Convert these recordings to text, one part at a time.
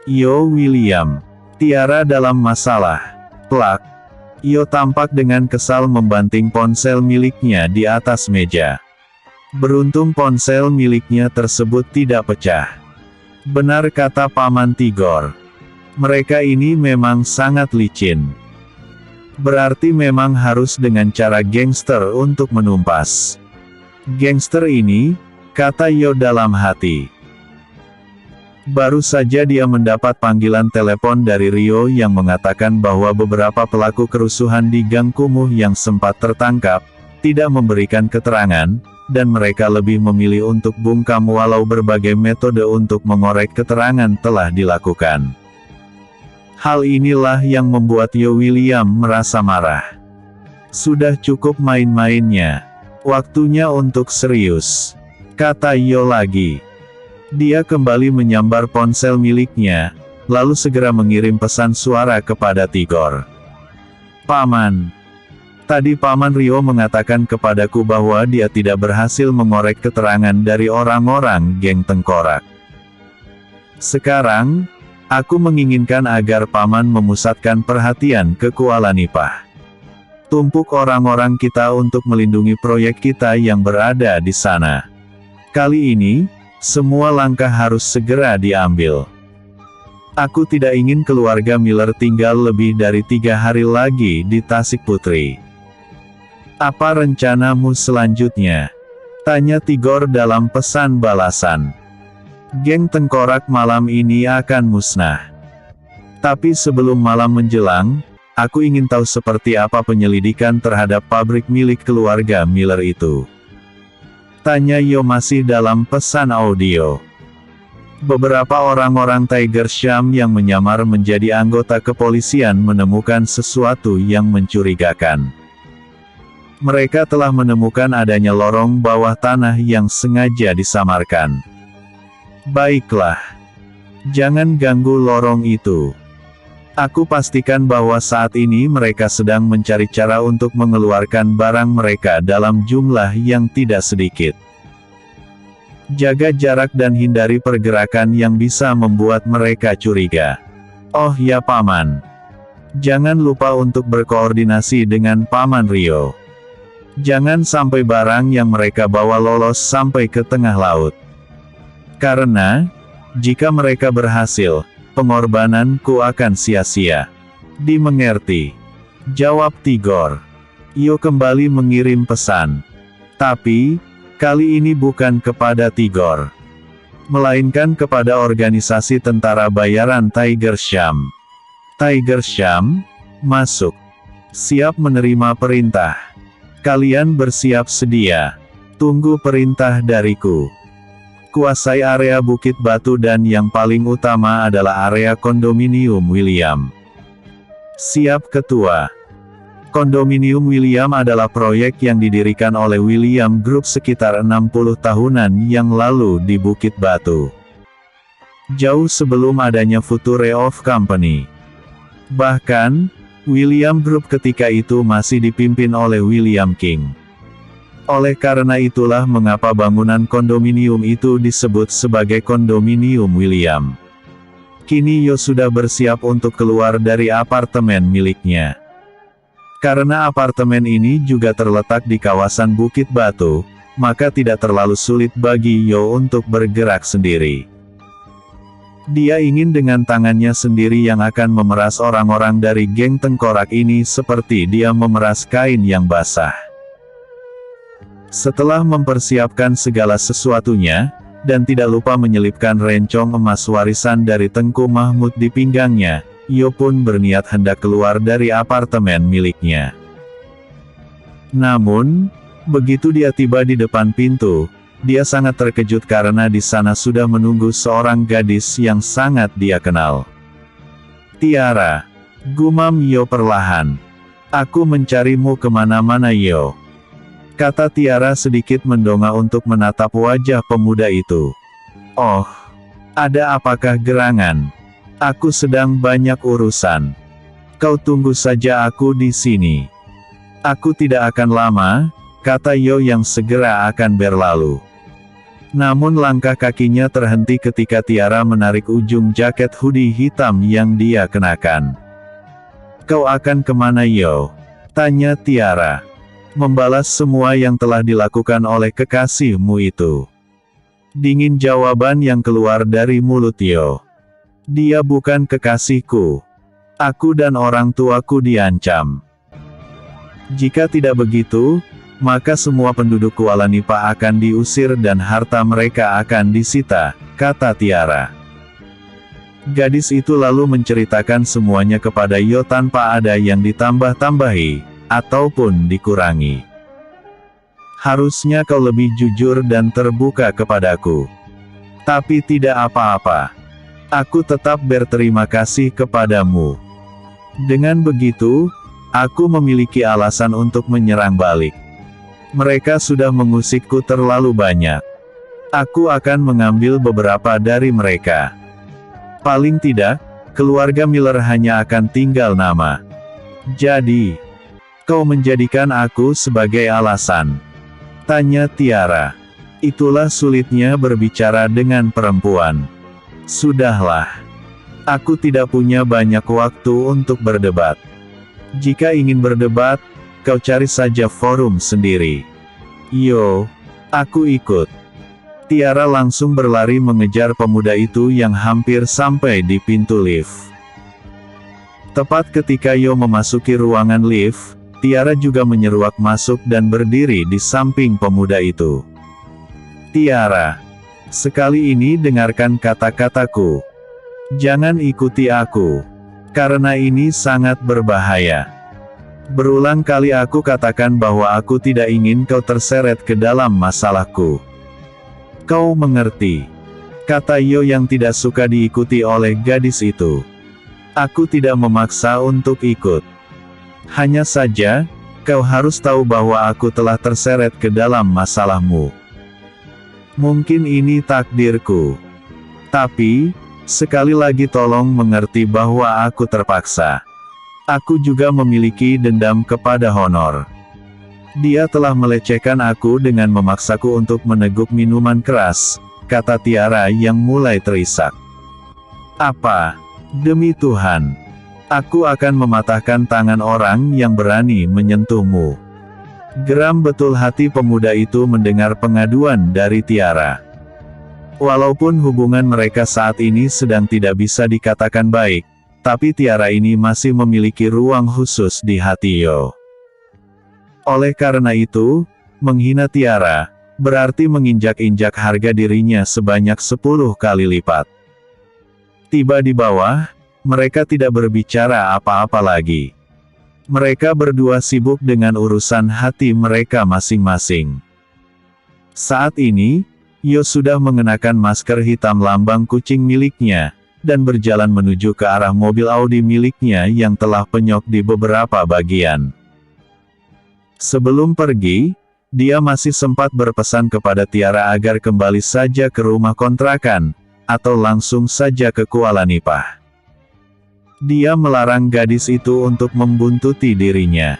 Yo William. Tiara dalam masalah. Plak. Yo tampak dengan kesal membanting ponsel miliknya di atas meja. Beruntung ponsel miliknya tersebut tidak pecah. Benar kata Paman Tigor. Mereka ini memang sangat licin. Berarti memang harus dengan cara gangster untuk menumpas. Gangster ini, kata Yo dalam hati. Baru saja dia mendapat panggilan telepon dari Rio yang mengatakan bahwa beberapa pelaku kerusuhan di Gang Kumuh yang sempat tertangkap, tidak memberikan keterangan, dan mereka lebih memilih untuk bungkam walau berbagai metode untuk mengorek keterangan telah dilakukan. Hal inilah yang membuat Yo William merasa marah. Sudah cukup main-mainnya. Waktunya untuk serius. Kata Yo lagi. Dia kembali menyambar ponsel miliknya, lalu segera mengirim pesan suara kepada Tigor. Paman. Tadi Paman Rio mengatakan kepadaku bahwa dia tidak berhasil mengorek keterangan dari orang-orang geng tengkorak. Sekarang, aku menginginkan agar Paman memusatkan perhatian ke Kuala Nipah. Tumpuk orang-orang kita untuk melindungi proyek kita yang berada di sana. Kali ini, semua langkah harus segera diambil. Aku tidak ingin keluarga Miller tinggal lebih dari 3 hari lagi di Tasik Putri. Apa rencanamu selanjutnya? Tanya Tigor dalam pesan balasan. Geng tengkorak malam ini akan musnah. Tapi sebelum malam menjelang, aku ingin tahu seperti apa penyelidikan terhadap pabrik milik keluarga Miller itu. Tanya Yo masih dalam pesan audio. Beberapa orang-orang Tiger Sham yang menyamar menjadi anggota kepolisian menemukan sesuatu yang mencurigakan. Mereka telah menemukan adanya lorong bawah tanah yang sengaja disamarkan. Baiklah. Jangan ganggu lorong itu. Aku pastikan bahwa saat ini mereka sedang mencari cara untuk mengeluarkan barang mereka dalam jumlah yang tidak sedikit. Jaga jarak dan hindari pergerakan yang bisa membuat mereka curiga. Oh ya Paman. Jangan lupa untuk berkoordinasi dengan Paman Rio. Jangan sampai barang yang mereka bawa lolos sampai ke tengah laut. Karena, jika mereka berhasil, pengorbananku akan sia-sia. Dimengerti. Jawab Tigor. Yo kembali mengirim pesan. Tapi, kali ini bukan kepada Tigor. Melainkan kepada organisasi tentara bayaran Tiger Sham. Tiger Sham, masuk. Siap menerima perintah. Kalian bersiap sedia. Tunggu perintah dariku. Kuasai area Bukit Batu dan yang paling utama adalah area kondominium William. Siap Ketua. Kondominium William adalah proyek yang didirikan oleh William Group sekitar 60 tahunan yang lalu di Bukit Batu. Jauh sebelum adanya Future of Company. Bahkan, William Group ketika itu masih dipimpin oleh William King. Oleh karena itulah mengapa bangunan kondominium itu disebut sebagai kondominium William. Kini Yo sudah bersiap untuk keluar dari apartemen miliknya. Karena apartemen ini juga terletak di kawasan Bukit Batu, maka tidak terlalu sulit bagi Yo untuk bergerak sendiri. Dia ingin dengan tangannya sendiri yang akan memeras orang-orang dari geng tengkorak ini seperti dia memeras kain yang basah. Setelah mempersiapkan segala sesuatunya, dan tidak lupa menyelipkan rencong emas warisan dari Tengku Mahmud di pinggangnya, Yo pun berniat hendak keluar dari apartemen miliknya. Namun, begitu dia tiba di depan pintu, dia sangat terkejut karena di sana sudah menunggu seorang gadis yang sangat dia kenal. Tiara, gumam Yo perlahan. Aku mencarimu kemana-mana Yo. Kata Tiara sedikit mendongak untuk menatap wajah pemuda itu. Oh, ada apakah gerangan? Aku sedang banyak urusan. Kau tunggu saja aku di sini. Aku tidak akan lama, kata Yo yang segera akan berlalu. Namun langkah kakinya terhenti ketika Tiara menarik ujung jaket hoodie hitam yang dia kenakan. "Kau akan kemana, Yo?" tanya Tiara. "Membalas semua yang telah dilakukan oleh kekasihmu itu." Dingin jawaban yang keluar dari mulut Yo. "Dia bukan kekasihku. Aku dan orang tuaku diancam. Jika tidak begitu, maka semua penduduk Kuala Nipah akan diusir dan harta mereka akan disita," kata Tiara. Gadis itu lalu menceritakan semuanya kepada Yo tanpa ada yang ditambah-tambahi, ataupun dikurangi. "Harusnya kau lebih jujur dan terbuka kepadaku. Tapi tidak apa-apa. Aku tetap berterima kasih kepadamu. Dengan begitu, aku memiliki alasan untuk menyerang balik. Mereka sudah mengusikku terlalu banyak. Aku akan mengambil beberapa dari mereka. Paling tidak, keluarga Miller hanya akan tinggal nama. Jadi, kau menjadikan aku sebagai alasan?" tanya Tiara. Itulah sulitnya berbicara dengan perempuan. "Sudahlah. Aku tidak punya banyak waktu untuk berdebat. Jika ingin berdebat, kau cari saja forum sendiri." "Yo, aku ikut." Tiara langsung berlari mengejar pemuda itu yang hampir sampai di pintu lift. Tepat ketika Yo memasuki ruangan lift, Tiara juga menyeruak masuk dan berdiri di samping pemuda itu. "Tiara, sekali ini dengarkan kata-kataku. Jangan ikuti aku. Karena ini sangat berbahaya. Berulang kali aku katakan bahwa aku tidak ingin kau terseret ke dalam masalahku. Kau mengerti?" kata Yo yang tidak suka diikuti oleh gadis itu. "Aku tidak memaksa untuk ikut. Hanya saja, kau harus tahu bahwa aku telah terseret ke dalam masalahmu. Mungkin ini takdirku. Tapi, sekali lagi tolong mengerti bahwa aku terpaksa. Aku juga memiliki dendam kepada Honor. Dia telah melecehkan aku dengan memaksaku untuk meneguk minuman keras," kata Tiara yang mulai terisak. "Apa? Demi Tuhan. Aku akan mematahkan tangan orang yang berani menyentuhmu." Geram betul hati pemuda itu mendengar pengaduan dari Tiara. Walaupun hubungan mereka saat ini sedang tidak bisa dikatakan baik, tapi Tiara ini masih memiliki ruang khusus di hati Yo. Oleh karena itu, menghina Tiara, berarti menginjak-injak harga dirinya sebanyak 10 kali lipat. Tiba di bawah, mereka tidak berbicara apa-apa lagi. Mereka berdua sibuk dengan urusan hati mereka masing-masing. Saat ini, Yo sudah mengenakan masker hitam lambang kucing miliknya, dan berjalan menuju ke arah mobil Audi miliknya yang telah penyok di beberapa bagian. Sebelum pergi, dia masih sempat berpesan kepada Tiara agar kembali saja ke rumah kontrakan, atau langsung saja ke Kuala Nipah. Dia melarang gadis itu untuk membuntuti dirinya.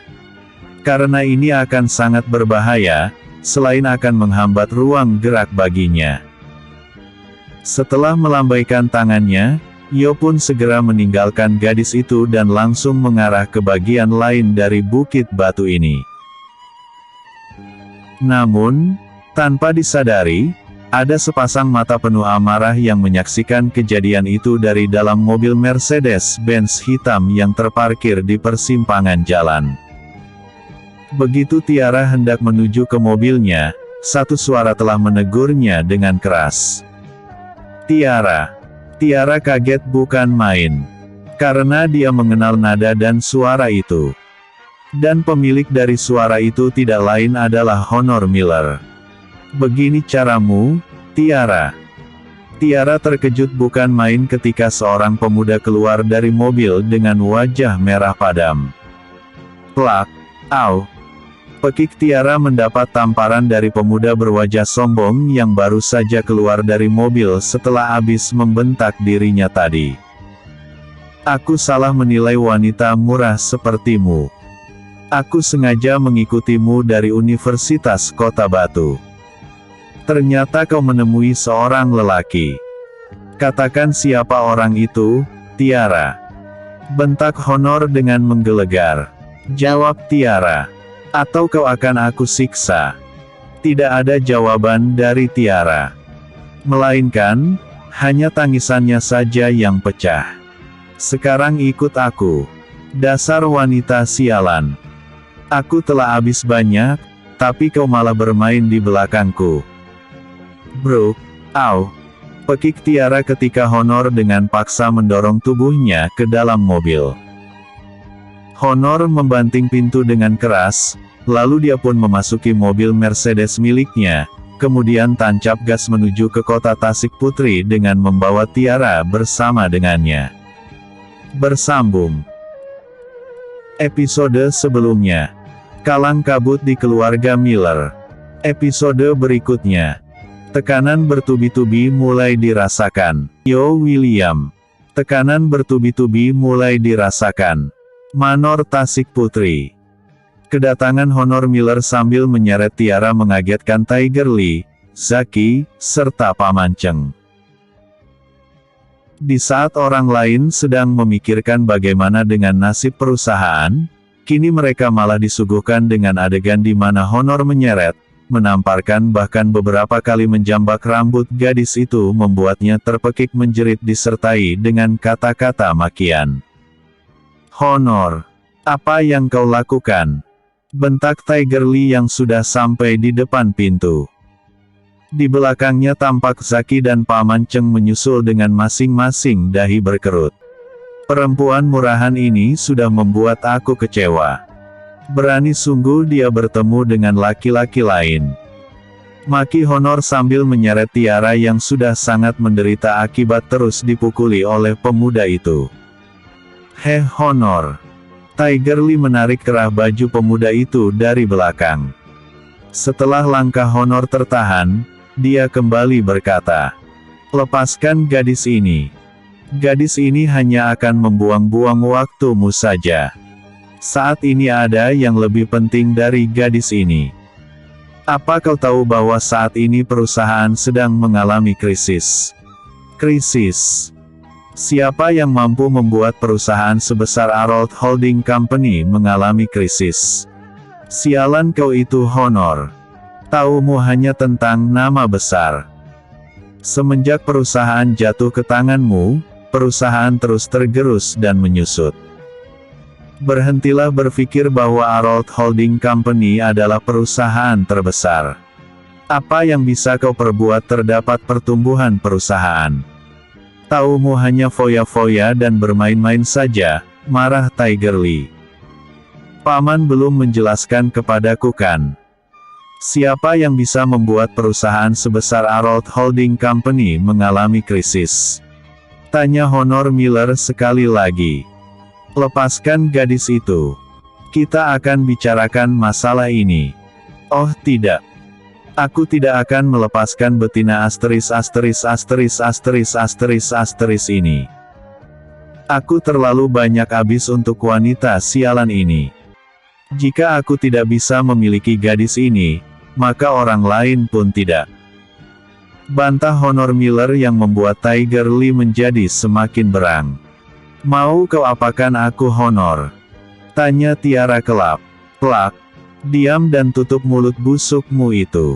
Karena ini akan sangat berbahaya, selain akan menghambat ruang gerak baginya. Setelah melambaikan tangannya, Yo pun segera meninggalkan gadis itu dan langsung mengarah ke bagian lain dari bukit batu ini. Namun, tanpa disadari, ada sepasang mata penuh amarah yang menyaksikan kejadian itu dari dalam mobil Mercedes-Benz hitam yang terparkir di persimpangan jalan. Begitu Tiara hendak menuju ke mobilnya, satu suara telah menegurnya dengan keras. Tiara kaget bukan main. Karena dia mengenal nada dan suara itu. Dan pemilik dari suara itu tidak lain adalah Honor Miller. "Begini caramu, Tiara?" Tiara terkejut bukan main ketika seorang pemuda keluar dari mobil dengan wajah merah padam. Plak! Au! Pekik Tiara mendapat tamparan dari pemuda berwajah sombong yang baru saja keluar dari mobil setelah habis membentak dirinya tadi. "Aku salah menilai wanita murah sepertimu. Aku sengaja mengikutimu dari Universitas Kota Batu. Ternyata kau menemui seorang lelaki. Katakan siapa orang itu, Tiara. Bentak Honor dengan menggelegar. Jawab Tiara. Atau kau akan aku siksa. Tidak ada jawaban dari Tiara. Melainkan, hanya tangisannya saja yang pecah. Sekarang ikut aku. Dasar wanita sialan. Aku telah habis banyak, tapi kau malah bermain di belakangku. Bruk, au. Pekik Tiara ketika Honor dengan paksa mendorong tubuhnya ke dalam mobil. Honor membanting pintu dengan keras, lalu dia pun memasuki mobil Mercedes miliknya, kemudian tancap gas menuju ke kota Tasik Putri dengan membawa Tiara bersama dengannya. Bersambung. Episode sebelumnya. Kalang kabut di keluarga Miller. Episode berikutnya. Tekanan bertubi-tubi mulai dirasakan. Yo William. Tekanan bertubi-tubi mulai dirasakan. Manor Tasik Putri. Kedatangan Honor Miller sambil menyeret Tiara mengagetkan Tiger Lee, Zaki, serta Paman Cheng. Di saat orang lain sedang memikirkan bagaimana dengan nasib perusahaan, kini mereka malah disuguhkan dengan adegan di mana Honor menyeret, menamparkan bahkan beberapa kali menjambak rambut gadis itu membuatnya terpekik menjerit disertai dengan kata-kata makian. Honor, apa yang kau lakukan? Bentak Tiger Lee yang sudah sampai di depan pintu. Di belakangnya tampak Zaki dan Paman Cheng menyusul dengan masing-masing dahi berkerut. Perempuan murahan ini sudah membuat aku kecewa. Berani sungguh dia bertemu dengan laki-laki lain. Maki Honor sambil menyeret Tiara yang sudah sangat menderita akibat terus dipukuli oleh pemuda itu. Heh Honor. Tiger Lee menarik kerah baju pemuda itu dari belakang. Setelah langkah Honor tertahan, dia kembali berkata, "Lepaskan gadis ini. Gadis ini hanya akan membuang-buang waktumu saja. Saat ini ada yang lebih penting dari gadis ini. Apa kau tahu bahwa saat ini perusahaan sedang mengalami krisis? Krisis. Siapa yang mampu membuat perusahaan sebesar Arold Holding Company mengalami krisis? Sialan kau itu Honor. Taumu hanya tentang nama besar. Semenjak perusahaan jatuh ke tanganmu, perusahaan terus tergerus dan menyusut. Berhentilah berpikir bahwa Arold Holding Company adalah perusahaan terbesar. Apa yang bisa kau perbuat terdapat pertumbuhan perusahaan? Taumu hanya foya-foya dan bermain-main saja, marah Tiger Lee. Paman belum menjelaskan kepadaku kan? Siapa yang bisa membuat perusahaan sebesar Arold Holding Company mengalami krisis? Tanya Honor Miller sekali lagi. Lepaskan gadis itu. Kita akan bicarakan masalah ini. Oh tidak. Aku tidak akan melepaskan betina ini. Aku terlalu banyak habis untuk wanita sialan ini. Jika aku tidak bisa memiliki gadis ini, maka orang lain pun tidak. Bantah Honor Miller yang membuat Tiger Lee menjadi semakin berang. Mau kau apakan aku Honor? Tanya Tiara kelap. Plak. Diam dan tutup mulut busukmu itu.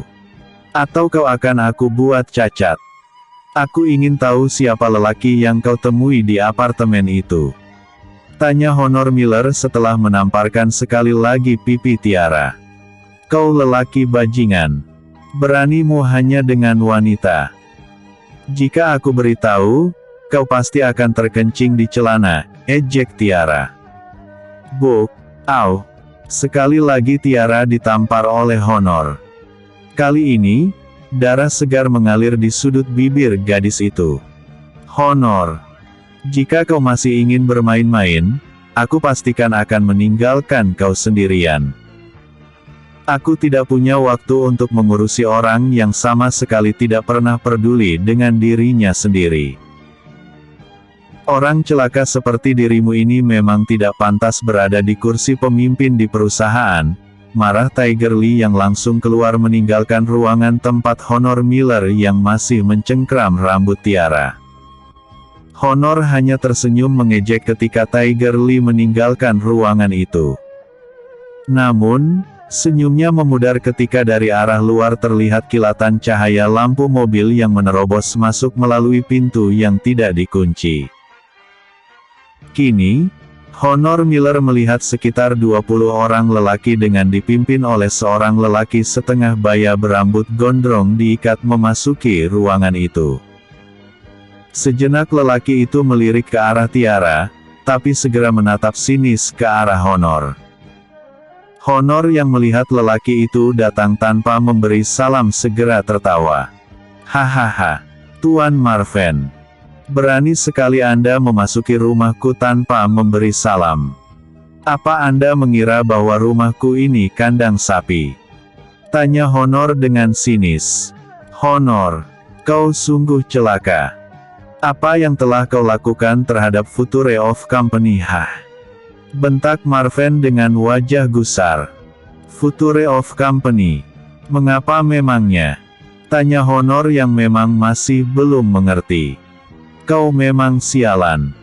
Atau kau akan aku buat cacat. Aku ingin tahu siapa lelaki yang kau temui di apartemen itu. Tanya Honor Miller setelah menamparkan sekali lagi pipi Tiara. Kau lelaki bajingan. Beranimu hanya dengan wanita. Jika aku beritahu, kau pasti akan terkencing di celana, ejek Tiara. Buk, au. Sekali lagi Tiara ditampar oleh Honor. Kali ini, darah segar mengalir di sudut bibir gadis itu. Honor. Jika kau masih ingin bermain-main, aku pastikan akan meninggalkan kau sendirian. Aku tidak punya waktu untuk mengurusi orang yang sama sekali tidak pernah peduli dengan dirinya sendiri. Orang celaka seperti dirimu ini memang tidak pantas berada di kursi pemimpin di perusahaan, marah Tiger Lee yang langsung keluar meninggalkan ruangan tempat Honor Miller yang masih mencengkram rambut Tiara. Honor hanya tersenyum mengejek ketika Tiger Lee meninggalkan ruangan itu. Namun, senyumnya memudar ketika dari arah luar terlihat kilatan cahaya lampu mobil yang menerobos masuk melalui pintu yang tidak dikunci. Kini, Honor Miller melihat sekitar 20 orang lelaki dengan dipimpin oleh seorang lelaki setengah baya berambut gondrong diikat memasuki ruangan itu. Sejenak lelaki itu melirik ke arah Tiara, tapi segera menatap sinis ke arah Honor. Honor yang melihat lelaki itu datang tanpa memberi salam segera tertawa. Hahaha, Tuan Marvin. Berani sekali Anda memasuki rumahku tanpa memberi salam. Apa Anda mengira bahwa rumahku ini kandang sapi? Tanya Honor dengan sinis. Honor, kau sungguh celaka. Apa yang telah kau lakukan terhadap Future of Company? Bentak Marvin dengan wajah gusar. Future of Company. Mengapa memangnya? Tanya Honor yang memang masih belum mengerti. Kau memang sialan.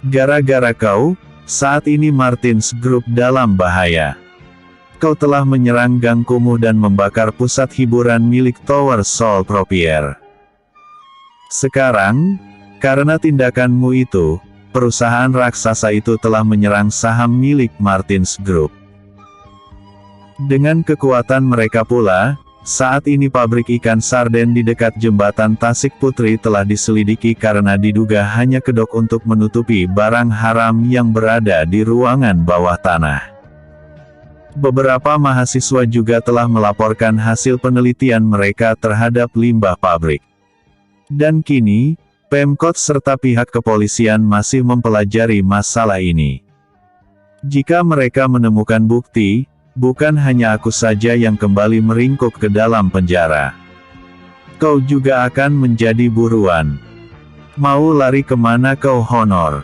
Gara-gara kau, saat ini Martins Group dalam bahaya. Kau telah menyerang gang kumuh dan membakar pusat hiburan milik Tower Sol Propier. Sekarang, karena tindakanmu itu, perusahaan raksasa itu telah menyerang saham milik Martins Group. Dengan kekuatan mereka pula, saat ini pabrik ikan sarden di dekat jembatan Tasik Putri telah diselidiki karena diduga hanya kedok untuk menutupi barang haram yang berada di ruangan bawah tanah. Beberapa mahasiswa juga telah melaporkan hasil penelitian mereka terhadap limbah pabrik. Dan kini, Pemkot serta pihak kepolisian masih mempelajari masalah ini. Jika mereka menemukan bukti, bukan hanya aku saja yang kembali meringkuk ke dalam penjara. Kau juga akan menjadi buruan. Mau lari kemana kau Honor?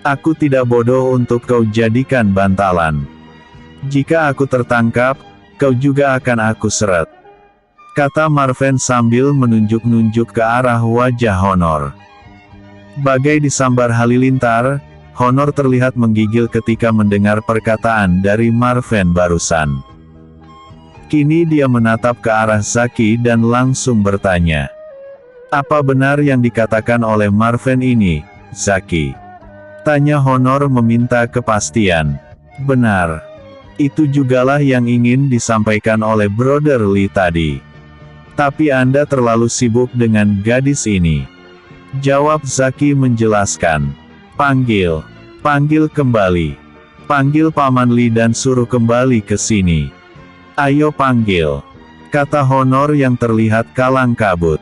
Aku tidak bodoh untuk kau jadikan bantalan. Jika aku tertangkap, kau juga akan aku seret. Kata Marvin sambil menunjuk-nunjuk ke arah wajah Honor. Bagai disambar halilintar, Honor terlihat menggigil ketika mendengar perkataan dari Marvin barusan. Kini dia menatap ke arah Zaki dan langsung bertanya. Apa benar yang dikatakan oleh Marvin ini, Zaki? Tanya Honor meminta kepastian. Benar. Itu jugalah yang ingin disampaikan oleh Brother Lee tadi. Tapi Anda terlalu sibuk dengan gadis ini. Jawab Zaki menjelaskan. Panggil kembali. Panggil Paman Lee dan suruh kembali ke sini. Ayo panggil. Kata Honor yang terlihat kalang kabut.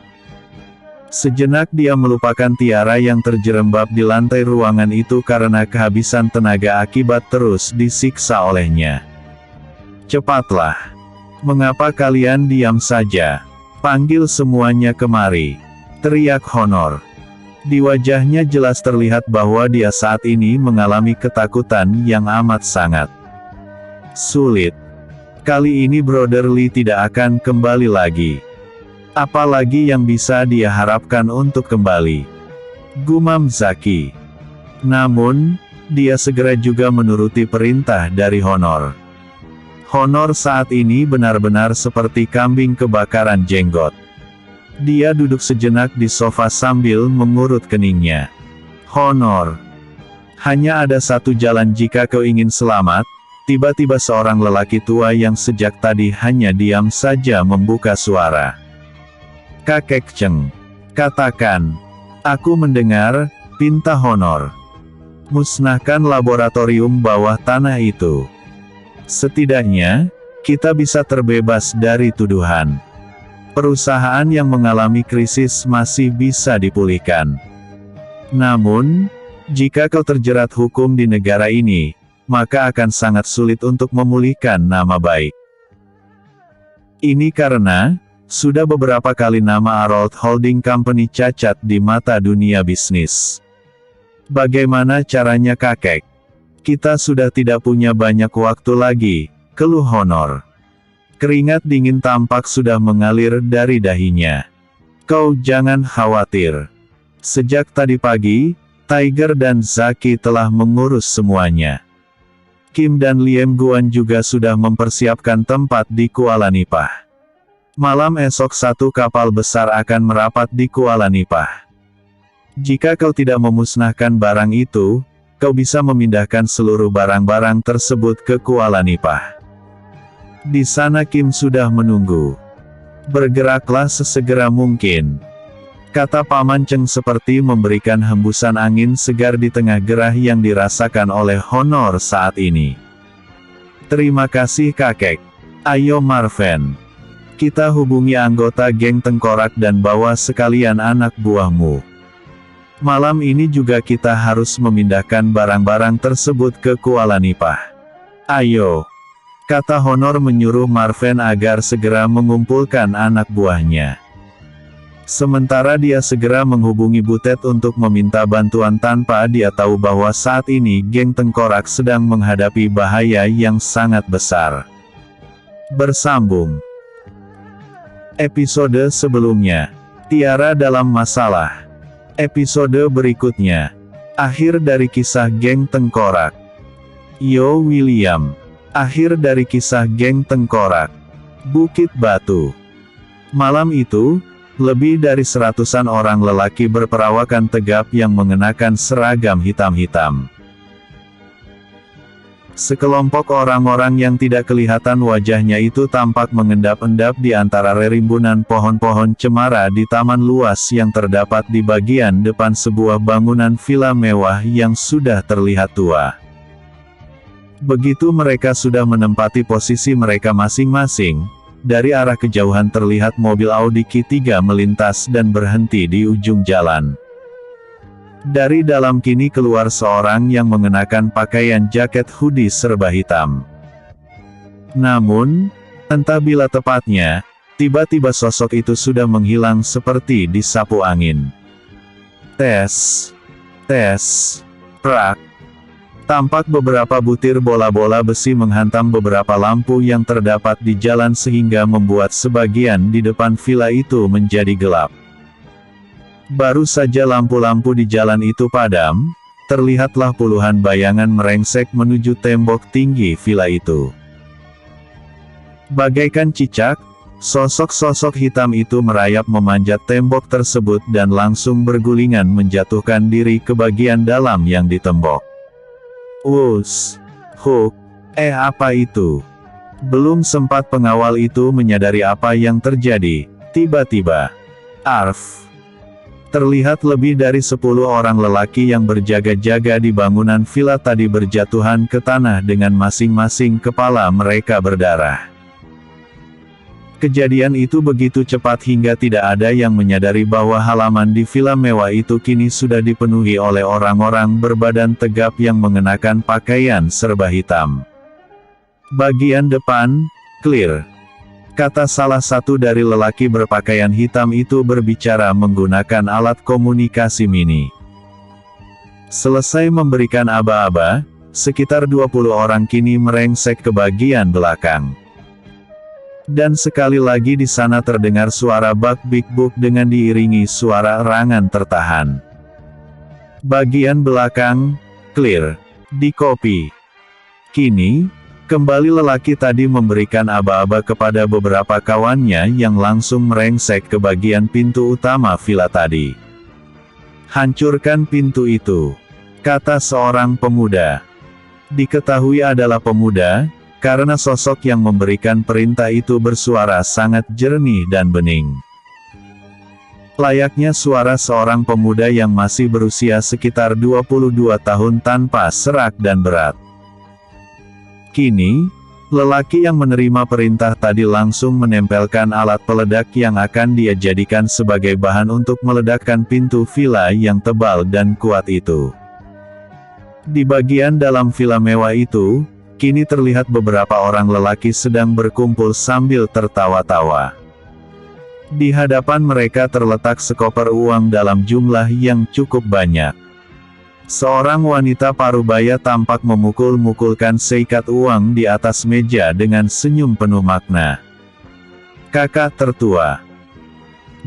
Sejenak dia melupakan Tiara yang terjerembab di lantai ruangan itu karena kehabisan tenaga akibat terus disiksa olehnya. Cepatlah. Mengapa kalian diam saja? Panggil semuanya kemari. Teriak Honor. Di wajahnya jelas terlihat bahwa dia saat ini mengalami ketakutan yang amat sangat. Sulit. Kali ini Brother Lee tidak akan kembali lagi. Apalagi yang bisa dia harapkan untuk kembali. Gumam Zaki. Namun, dia segera juga menuruti perintah dari Honor. Honor saat ini benar-benar seperti kambing kebakaran jenggot. Dia duduk sejenak di sofa sambil mengurut keningnya. Honor. Hanya ada satu jalan jika kau ingin selamat. Tiba-tiba seorang lelaki tua yang sejak tadi hanya diam saja membuka suara. Kakek Cheng. Katakan. Aku mendengar, pinta Honor. Musnahkan laboratorium bawah tanah itu. Setidaknya, kita bisa terbebas dari tuduhan. Perusahaan yang mengalami krisis masih bisa dipulihkan. Namun, jika kau terjerat hukum di negara ini, maka akan sangat sulit untuk memulihkan nama baik. Ini karena, sudah beberapa kali nama Arold Holding Company cacat di mata dunia bisnis. Bagaimana caranya kakek? Kita sudah tidak punya banyak waktu lagi, keluh Honor. Keringat dingin tampak sudah mengalir dari dahinya. Kau jangan khawatir. Sejak tadi pagi, Tiger dan Zaki telah mengurus semuanya. Kim dan Liem Guan juga sudah mempersiapkan tempat di Kuala Nipah. Malam esok satu kapal besar akan merapat di Kuala Nipah. Jika kau tidak memusnahkan barang itu, kau bisa memindahkan seluruh barang-barang tersebut ke Kuala Nipah. Di sana Kim sudah menunggu. Bergeraklah sesegera mungkin, kata Paman Cheng seperti memberikan hembusan angin segar di tengah gerah yang dirasakan oleh Honor saat ini. Terima kasih kakek. Ayo Marven. Kita hubungi anggota geng Tengkorak dan bawa sekalian anak buahmu. Malam ini juga kita harus memindahkan barang-barang tersebut ke Kuala Nipah. Ayo. Kata Honor menyuruh Marven agar segera mengumpulkan anak buahnya. Sementara dia segera menghubungi Butet untuk meminta bantuan tanpa dia tahu bahwa saat ini geng Tengkorak sedang menghadapi bahaya yang sangat besar. Bersambung. Episode sebelumnya. Tiara dalam masalah. Episode berikutnya. Akhir dari kisah geng Tengkorak. Yo William. Akhir dari kisah geng Tengkorak. Bukit Batu. Malam itu, lebih dari 100-an orang lelaki berperawakan tegap yang mengenakan seragam hitam-hitam. Sekelompok orang-orang yang tidak kelihatan wajahnya itu tampak mengendap-endap di antara rerimbunan pohon-pohon cemara di taman luas yang terdapat di bagian depan sebuah bangunan villa mewah yang sudah terlihat tua. Begitu mereka sudah menempati posisi mereka masing-masing, dari arah kejauhan terlihat mobil Audi Q3 melintas dan berhenti di ujung jalan. Dari dalam kini keluar seorang yang mengenakan pakaian jaket hoodie serba hitam. Namun, entah bila tepatnya, tiba-tiba sosok itu sudah menghilang seperti disapu angin. Tes, prak. Tampak beberapa butir bola-bola besi menghantam beberapa lampu yang terdapat di jalan sehingga membuat sebagian di depan villa itu menjadi gelap. Baru saja lampu-lampu di jalan itu padam, terlihatlah puluhan bayangan merengsek menuju tembok tinggi villa itu. Bagaikan cicak, sosok-sosok hitam itu merayap memanjat tembok tersebut dan langsung bergulingan menjatuhkan diri ke bagian dalam yang ditembok. Hook, apa itu? Belum sempat pengawal itu menyadari apa yang terjadi, tiba-tiba, arf. Terlihat lebih dari 10 orang lelaki yang berjaga-jaga di bangunan villa tadi berjatuhan ke tanah dengan masing-masing kepala mereka berdarah. Kejadian itu begitu cepat hingga tidak ada yang menyadari bahwa halaman di villa mewah itu kini sudah dipenuhi oleh orang-orang berbadan tegap yang mengenakan pakaian serba hitam. Bagian depan, clear. Kata salah satu dari lelaki berpakaian hitam itu berbicara menggunakan alat komunikasi mini. Selesai memberikan aba-aba, sekitar 20 orang kini merengsek ke bagian belakang. Dan sekali lagi di sana terdengar suara bak big book dengan diiringi suara erangan tertahan. Bagian belakang, clear. Di kopi. Kini, kembali lelaki tadi memberikan aba-aba kepada beberapa kawannya yang langsung merengsek ke bagian pintu utama villa tadi. Hancurkan pintu itu, kata seorang pemuda. Diketahui adalah pemuda, karena sosok yang memberikan perintah itu bersuara sangat jernih dan bening. Layaknya suara seorang pemuda yang masih berusia sekitar 22 tahun tanpa serak dan berat. Kini, lelaki yang menerima perintah tadi langsung menempelkan alat peledak yang akan dia jadikan sebagai bahan untuk meledakkan pintu villa yang tebal dan kuat itu. Di bagian dalam villa mewah itu, kini terlihat beberapa orang lelaki sedang berkumpul sambil tertawa-tawa. Di hadapan mereka terletak sekoper uang dalam jumlah yang cukup banyak. Seorang wanita parubaya tampak memukul-mukulkan seikat uang di atas meja dengan senyum penuh makna. Kakak tertua.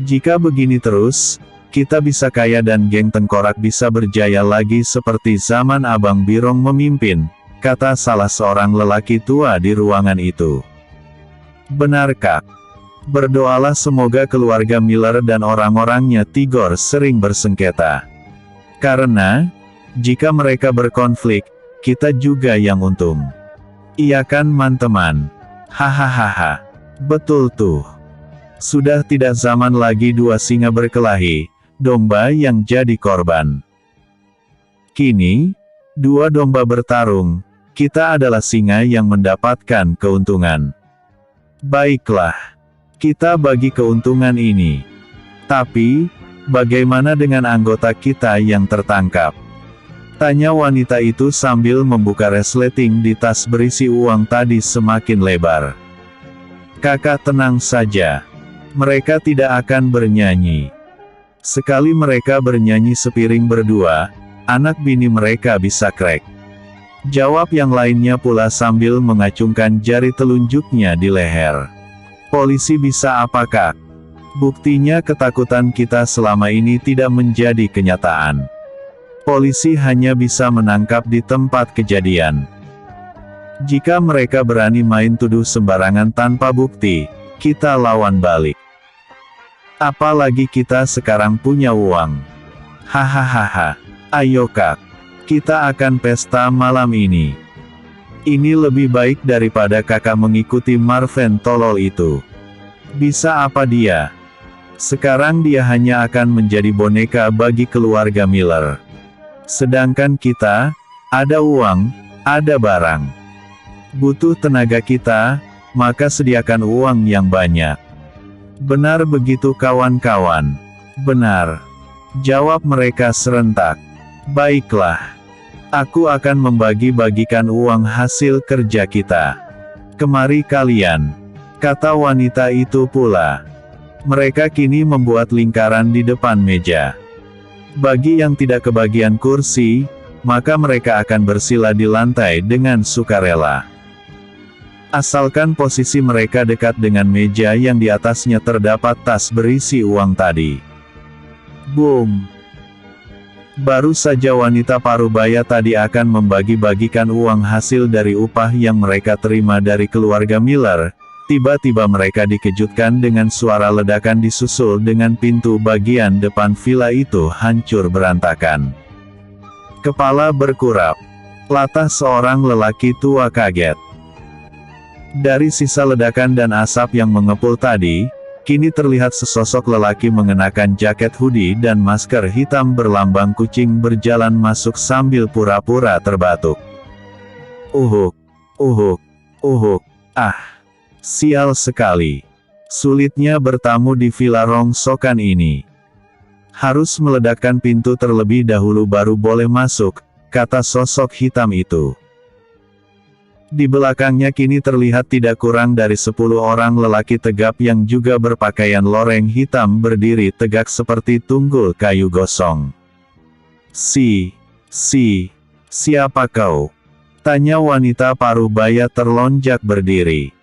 Jika begini terus, kita bisa kaya dan geng tengkorak bisa berjaya lagi seperti zaman Abang Birong memimpin, kata salah seorang lelaki tua di ruangan itu. Benar Kak. Berdoalah semoga keluarga Miller dan orang-orangnya Tigor sering bersengketa. Karena, jika mereka berkonflik, kita juga yang untung. Iya kan teman-teman? Hahaha. Betul tuh. Sudah tidak zaman lagi dua singa berkelahi, domba yang jadi korban. Kini, dua domba bertarung, kita adalah singa yang mendapatkan keuntungan. Baiklah. Kita bagi keuntungan ini. Tapi, bagaimana dengan anggota kita yang tertangkap? Tanya wanita itu sambil membuka resleting di tas berisi uang tadi semakin lebar. Kakak tenang saja. Mereka tidak akan bernyanyi. Sekali mereka bernyanyi sepiring berdua, anak bini mereka bisa krek. Jawab yang lainnya pula sambil mengacungkan jari telunjuknya di leher. Polisi bisa apa Kak? Buktinya ketakutan kita selama ini tidak menjadi kenyataan. Polisi hanya bisa menangkap di tempat kejadian. Jika mereka berani main tuduh sembarangan tanpa bukti, kita lawan balik. Apalagi kita sekarang punya uang. Hahaha. Ayo Kak. Kita akan pesta malam ini. Ini lebih baik daripada kakak mengikuti Marvin tolol itu. Bisa apa dia? Sekarang dia hanya akan menjadi boneka bagi keluarga Miller. Sedangkan kita, ada uang, ada barang. Butuh tenaga kita, maka sediakan uang yang banyak. Benar begitu kawan-kawan? Benar. Jawab mereka serentak. Baiklah. Aku akan membagi-bagikan uang hasil kerja kita. Kemari kalian. Kata wanita itu pula. Mereka kini membuat lingkaran di depan meja. Bagi yang tidak kebagian kursi, maka mereka akan bersila di lantai dengan sukarela. Asalkan posisi mereka dekat dengan meja yang di atasnya terdapat tas berisi uang tadi. Boom! Baru saja wanita parubaya tadi akan membagi-bagikan uang hasil dari upah yang mereka terima dari keluarga Miller, tiba-tiba mereka dikejutkan dengan suara ledakan disusul dengan pintu bagian depan villa itu hancur berantakan. Kepala berkurap. Latah seorang lelaki tua kaget. Dari sisa ledakan dan asap yang mengepul tadi, kini terlihat sesosok lelaki mengenakan jaket hoodie dan masker hitam berlambang kucing berjalan masuk sambil pura-pura terbatuk. Uhuk, uhuk, uhuk, ah, sial sekali. Sulitnya bertamu di villa rongsokan ini. Harus meledakkan pintu terlebih dahulu baru boleh masuk, kata sosok hitam itu. Di belakangnya kini terlihat tidak kurang dari 10 orang lelaki tegap yang juga berpakaian loreng hitam berdiri tegak seperti tunggul kayu gosong. Siapa kau? Tanya wanita parubaya terlonjak berdiri.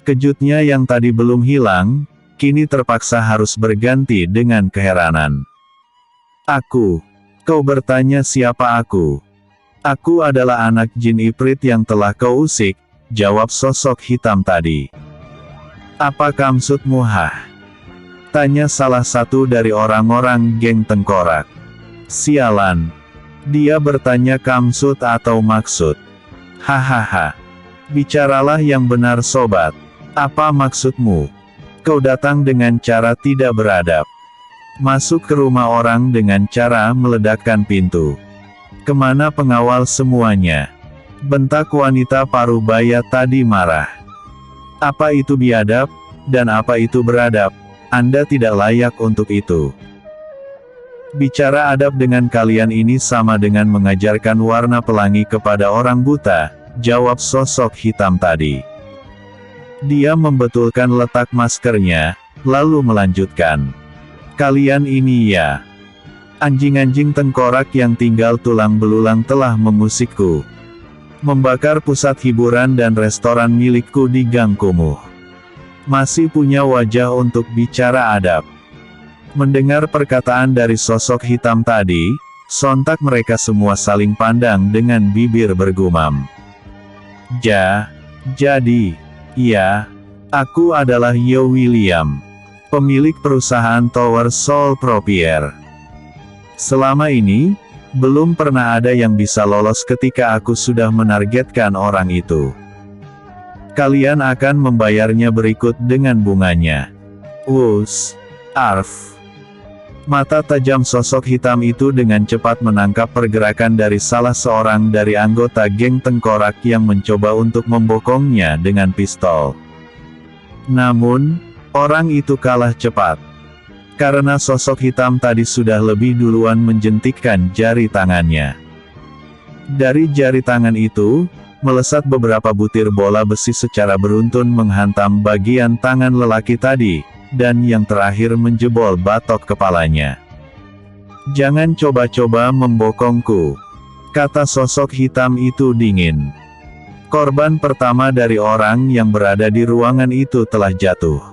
Kejutnya yang tadi belum hilang, kini terpaksa harus berganti dengan keheranan. Aku. Kau bertanya siapa aku? Aku adalah anak jin Iprit yang telah kau usik, jawab sosok hitam tadi. Apa maksudmu hah? Tanya salah satu dari orang-orang geng tengkorak. Sialan. Dia bertanya maksud atau maksud. Hahaha. Bicaralah yang benar sobat. Apa maksudmu? Kau datang dengan cara tidak beradab. Masuk ke rumah orang dengan cara meledakkan pintu. Kemana pengawal semuanya? Bentak wanita parubaya tadi marah. Apa itu biadab, dan apa itu beradab? Anda tidak layak untuk itu. Bicara adab dengan kalian ini sama dengan mengajarkan warna pelangi kepada orang buta, jawab sosok hitam tadi. Dia membetulkan letak maskernya, lalu melanjutkan. Kalian ini ya. Anjing-anjing tengkorak yang tinggal tulang belulang telah mengusikku. Membakar pusat hiburan dan restoran milikku di Gang Kumuh. Masih punya wajah untuk bicara adab. Mendengar perkataan dari sosok hitam tadi, sontak mereka semua saling pandang dengan bibir bergumam. Jadi, ya, aku adalah Yo William, pemilik perusahaan Tower Soul Propier. Selama ini, belum pernah ada yang bisa lolos ketika aku sudah menargetkan orang itu. Kalian akan membayarnya berikut dengan bunganya. Arf. Mata tajam sosok hitam itu dengan cepat menangkap pergerakan dari salah seorang dari anggota geng tengkorak yang mencoba untuk membokongnya dengan pistol. Namun, orang itu kalah cepat. Karena sosok hitam tadi sudah lebih duluan menjentikkan jari tangannya. Dari jari tangan itu, melesat beberapa butir bola besi secara beruntun menghantam bagian tangan lelaki tadi, dan yang terakhir menjebol batok kepalanya. "Jangan coba-coba membokongku," kata sosok hitam itu dingin. Korban pertama dari orang yang berada di ruangan itu telah jatuh.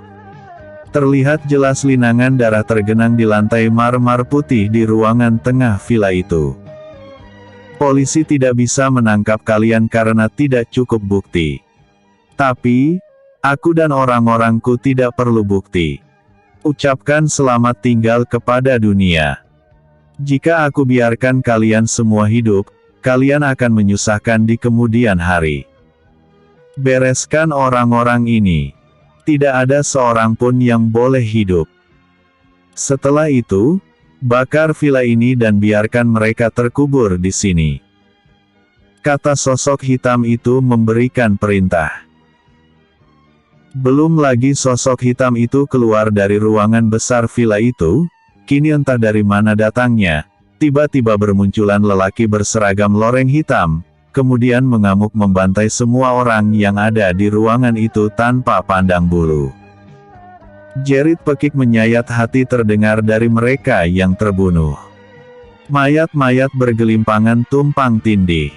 Terlihat jelas linangan darah tergenang di lantai marmer putih di ruangan tengah villa itu. Polisi tidak bisa menangkap kalian karena tidak cukup bukti. Tapi, aku dan orang-orangku tidak perlu bukti. Ucapkan selamat tinggal kepada dunia. Jika aku biarkan kalian semua hidup, kalian akan menyusahkan di kemudian hari. Bereskan orang-orang ini. Tidak ada seorang pun yang boleh hidup. Setelah itu, bakar villa ini dan biarkan mereka terkubur di sini. Kata sosok hitam itu memberikan perintah. Belum lagi sosok hitam itu keluar dari ruangan besar villa itu, kini entah dari mana datangnya, tiba-tiba bermunculan lelaki berseragam loreng hitam, kemudian mengamuk membantai semua orang yang ada di ruangan itu tanpa pandang bulu. Jerit pekik menyayat hati terdengar dari mereka yang terbunuh. Mayat-mayat bergelimpangan tumpang tindih.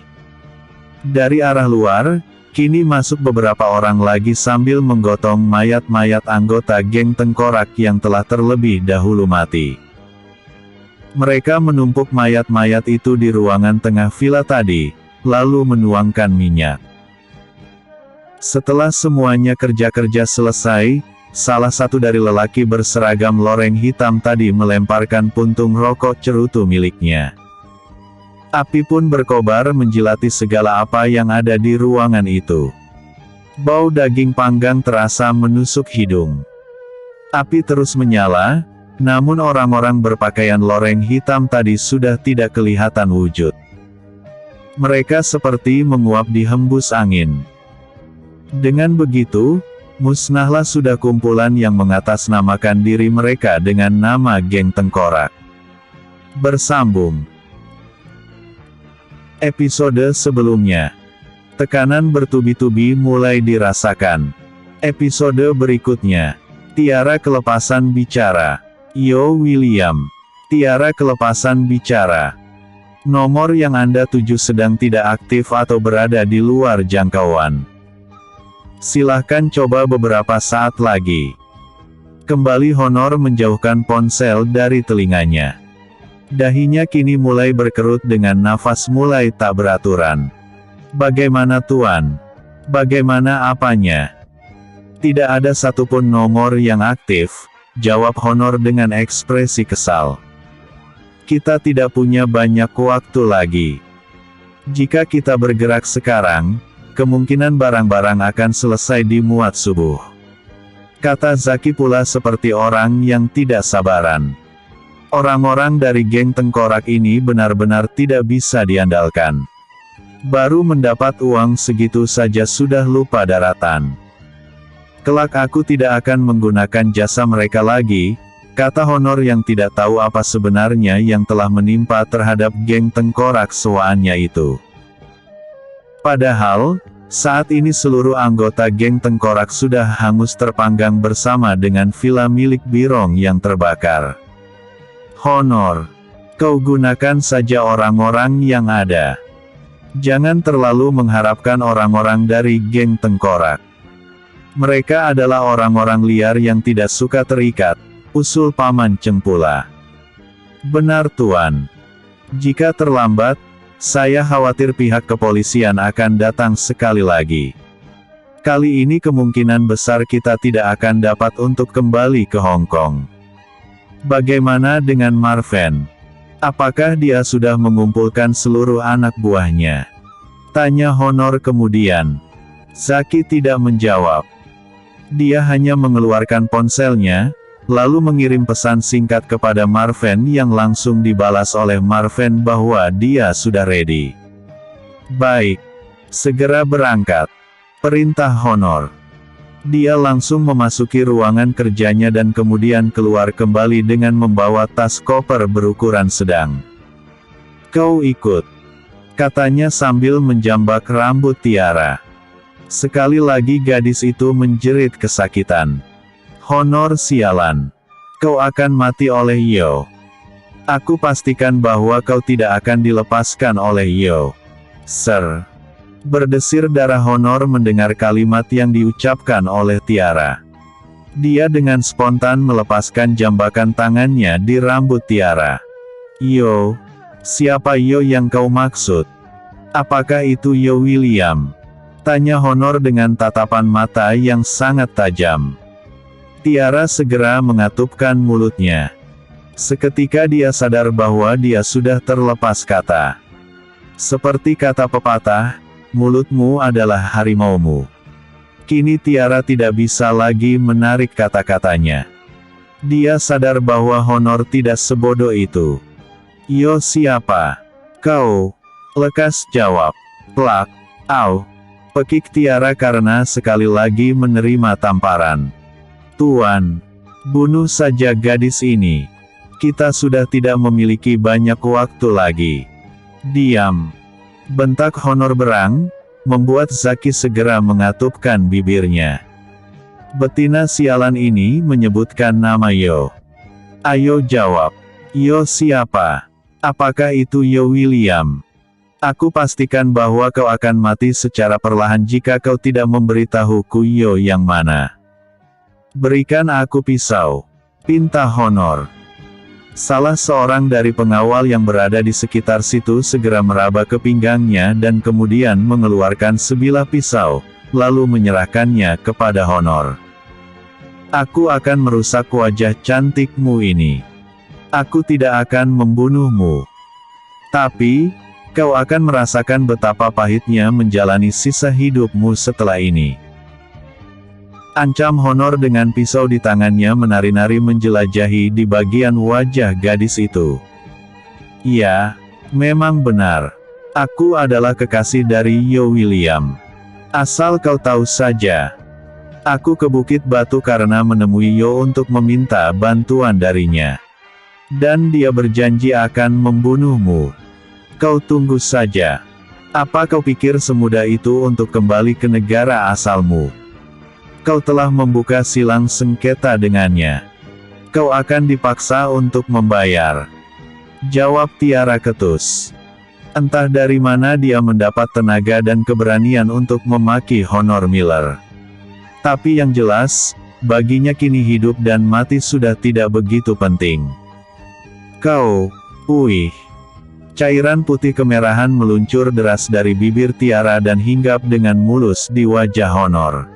Dari arah luar, kini masuk beberapa orang lagi sambil menggotong mayat-mayat anggota geng tengkorak yang telah terlebih dahulu mati. Mereka menumpuk mayat-mayat itu di ruangan tengah villa tadi, lalu menuangkan minyak. Setelah semuanya kerja-kerja selesai, salah satu dari lelaki berseragam loreng hitam tadi melemparkan puntung rokok cerutu miliknya. Api pun berkobar menjilati segala apa yang ada di ruangan itu. Bau daging panggang terasa menusuk hidung. Api terus menyala, namun orang-orang berpakaian loreng hitam tadi sudah tidak kelihatan wujud. Mereka seperti menguap di hembus angin. Dengan begitu, musnahlah sudah kumpulan yang mengatasnamakan diri mereka dengan nama geng tengkorak. Bersambung. Episode sebelumnya. Tekanan bertubi-tubi mulai dirasakan. Episode berikutnya. Tiara kelepasan bicara. Yo William. Tiara kelepasan bicara. Nomor yang Anda tuju sedang tidak aktif atau berada di luar jangkauan. Silahkan coba beberapa saat lagi. Kembali Honor menjauhkan ponsel dari telinganya. Dahinya kini mulai berkerut dengan nafas mulai tak beraturan. Bagaimana Tuan? Bagaimana apanya? Tidak ada satupun nomor yang aktif, jawab Honor dengan ekspresi kesal. Kita tidak punya banyak waktu lagi. Jika kita bergerak sekarang, kemungkinan barang-barang akan selesai dimuat subuh. Kata Zaki pula seperti orang yang tidak sabaran. Orang-orang dari geng tengkorak ini benar-benar tidak bisa diandalkan. Baru mendapat uang segitu saja sudah lupa daratan. Kelak aku tidak akan menggunakan jasa mereka lagi, kata Honor yang tidak tahu apa sebenarnya yang telah menimpa terhadap geng tengkorak sewaannya itu. Padahal, saat ini seluruh anggota geng tengkorak sudah hangus terpanggang bersama dengan villa milik Birong yang terbakar. Honor. Kau gunakan saja orang-orang yang ada. Jangan terlalu mengharapkan orang-orang dari geng tengkorak. Mereka adalah orang-orang liar yang tidak suka terikat, usul Paman Cengpula. Benar Tuan. Jika terlambat, saya khawatir pihak kepolisian akan datang sekali lagi. Kali ini kemungkinan besar kita tidak akan dapat untuk kembali ke Hong Kong. Bagaimana dengan Marven? Apakah dia sudah mengumpulkan seluruh anak buahnya? Tanya Honor kemudian. Zaki tidak menjawab. Dia hanya mengeluarkan ponselnya, lalu mengirim pesan singkat kepada Marven yang langsung dibalas oleh Marven bahwa dia sudah ready. Baik. Segera berangkat. Perintah Honor. Dia langsung memasuki ruangan kerjanya dan kemudian keluar kembali dengan membawa tas koper berukuran sedang. Kau ikut, katanya sambil menjambak rambut Tiara. Sekali lagi gadis itu menjerit kesakitan. Honor sialan. Kau akan mati oleh Yo. Aku pastikan bahwa kau tidak akan dilepaskan oleh Yo. Sir. Berdesir darah Honor mendengar kalimat yang diucapkan oleh Tiara. Dia dengan spontan melepaskan jambakan tangannya di rambut Tiara. Yo, siapa Yo yang kau maksud? Apakah itu Yo William? Tanya Honor dengan tatapan mata yang sangat tajam. Tiara segera mengatupkan mulutnya. Seketika dia sadar bahwa dia sudah terlepas kata. Seperti kata pepatah, mulutmu adalah harimaumu. Kini Tiara tidak bisa lagi menarik kata-katanya. Dia sadar bahwa Honor tidak sebodoh itu. Yo siapa? Kau? Lekas jawab. Plak. Au. Pekik Tiara karena sekali lagi menerima tamparan. Tuan. Bunuh saja gadis ini. Kita sudah tidak memiliki banyak waktu lagi. Diam. Bentak Honor berang, membuat Zaki segera mengatupkan bibirnya. Betina sialan ini menyebutkan nama Yo. Ayo jawab. Yo siapa? Apakah itu Yo William? Aku pastikan bahwa kau akan mati secara perlahan jika kau tidak memberitahuku Yo yang mana. Berikan aku pisau. Pinta Honor. Salah seorang dari pengawal yang berada di sekitar situ segera meraba ke pinggangnya dan kemudian mengeluarkan sebilah pisau, lalu menyerahkannya kepada Honor. Aku akan merusak wajah cantikmu ini. Aku tidak akan membunuhmu. Tapi, kau akan merasakan betapa pahitnya menjalani sisa hidupmu setelah ini. Ancam Honor dengan pisau di tangannya menari-nari menjelajahi di bagian wajah gadis itu. Ya, memang benar. Aku adalah kekasih dari Yo William. Asal kau tahu saja. Aku ke Bukit Batu karena menemui Yo untuk meminta bantuan darinya. Dan dia berjanji akan membunuhmu. Kau tunggu saja. Apa kau pikir semudah itu untuk kembali ke negara asalmu? Kau telah membuka silang sengketa dengannya. Kau akan dipaksa untuk membayar. Jawab Tiara ketus. Entah dari mana dia mendapat tenaga dan keberanian untuk memaki Honor Miller. Tapi yang jelas, baginya kini hidup dan mati sudah tidak begitu penting. Kau, wih. Cairan putih kemerahan meluncur deras dari bibir Tiara dan hinggap dengan mulus di wajah Honor.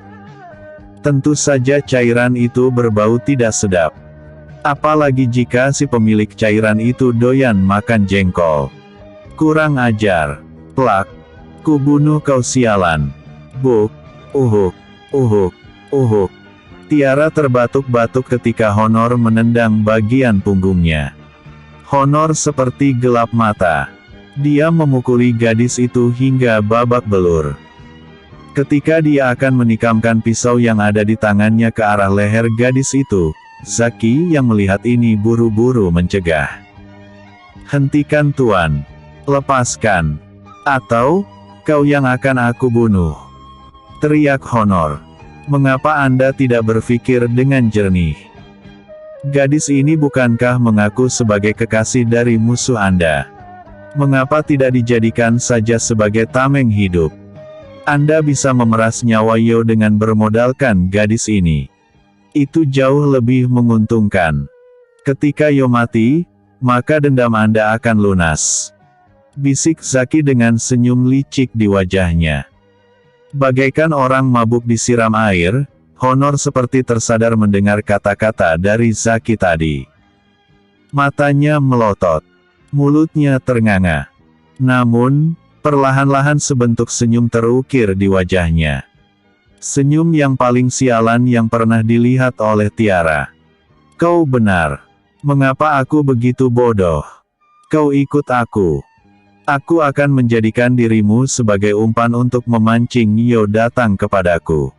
Tentu saja cairan itu berbau tidak sedap. Apalagi jika si pemilik cairan itu doyan makan jengkol. Kurang ajar. Plak. Ku bunuh kau sialan. Buk. Uhuk. Uhuk. Uhuk. Tiara terbatuk-batuk ketika Honor menendang bagian punggungnya. Honor seperti gelap mata. Dia memukuli gadis itu hingga babak belur. Ketika dia akan menikamkan pisau yang ada di tangannya ke arah leher gadis itu, Zaki yang melihat ini buru-buru mencegah. Hentikan Tuan. Lepaskan. Atau, kau yang akan aku bunuh. Teriak Honor. Mengapa Anda tidak berpikir dengan jernih? Gadis ini bukankah mengaku sebagai kekasih dari musuh Anda? Mengapa tidak dijadikan saja sebagai tameng hidup? Anda bisa memeras nyawa Yo dengan bermodalkan gadis ini. Itu jauh lebih menguntungkan. Ketika Yo mati, maka dendam Anda akan lunas. Bisik Zaki dengan senyum licik di wajahnya. Bagaikan orang mabuk disiram air, Honor seperti tersadar mendengar kata-kata dari Zaki tadi. Matanya melotot. Mulutnya ternganga. Namun, perlahan-lahan sebentuk senyum terukir di wajahnya. Senyum yang paling sialan yang pernah dilihat oleh Tiara. Kau benar. Mengapa aku begitu bodoh? Kau ikut aku. Aku akan menjadikan dirimu sebagai umpan untuk memancing Yo datang kepadaku.